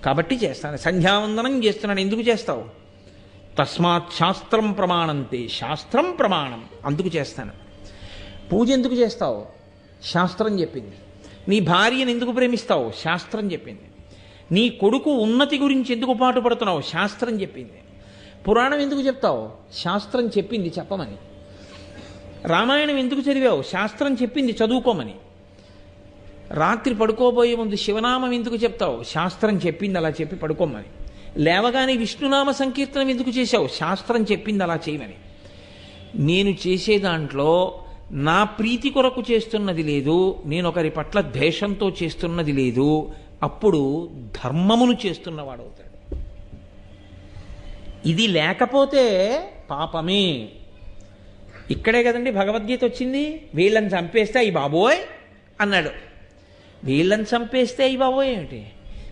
కాబట్టి చేస్తాను. సంధ్యావందనం చేస్తున్నాడు, ఎందుకు చేస్తావు? తస్మాత్ శాస్త్రం ప్రమాణంతే, శాస్త్రం ప్రమాణం, అందుకు చేస్తాను. పూజ ఎందుకు చేస్తావు? శాస్త్రం చెప్పింది. నీ భార్యను ఎందుకు ప్రేమిస్తావు? శాస్త్రం చెప్పింది. నీ కొడుకు ఉన్నతి గురించి ఎందుకు పాటుపడుతున్నావు? శాస్త్రం చెప్పింది. పురాణం ఎందుకు చెప్తావు? శాస్త్రం చెప్పింది చెప్పమని. రామాయణం ఎందుకు చదివావు? శాస్త్రం చెప్పింది చదువుకోమని. రాత్రి పడుకోబోయే ముందు శివనామం ఎందుకు చెప్తావు? శాస్త్రం చెప్పింది అలా చెప్పి పడుకోమని. లేవగానే విష్ణునామ సంకీర్తనం ఎందుకు చేశావు? శాస్త్రం చెప్పింది అలా చేయమని. నేను చేసే దాంట్లో నా ప్రీతి కొరకు చేస్తున్నది లేదు, నేను ఒకరి పట్ల ద్వేషంతో చేస్తున్నది లేదు. అప్పుడు ధర్మమును చేస్తున్నవాడు అవుతాడు. ఇది లేకపోతే పాపమే. ఇక్కడే కదండి భగవద్గీత వచ్చింది. వీళ్ళని చంపేస్తే అయ్యి బాబోయ్ అన్నాడు. వీళ్ళని చంపేస్తే అయ్యి బాబోయ్ ఏమిటి?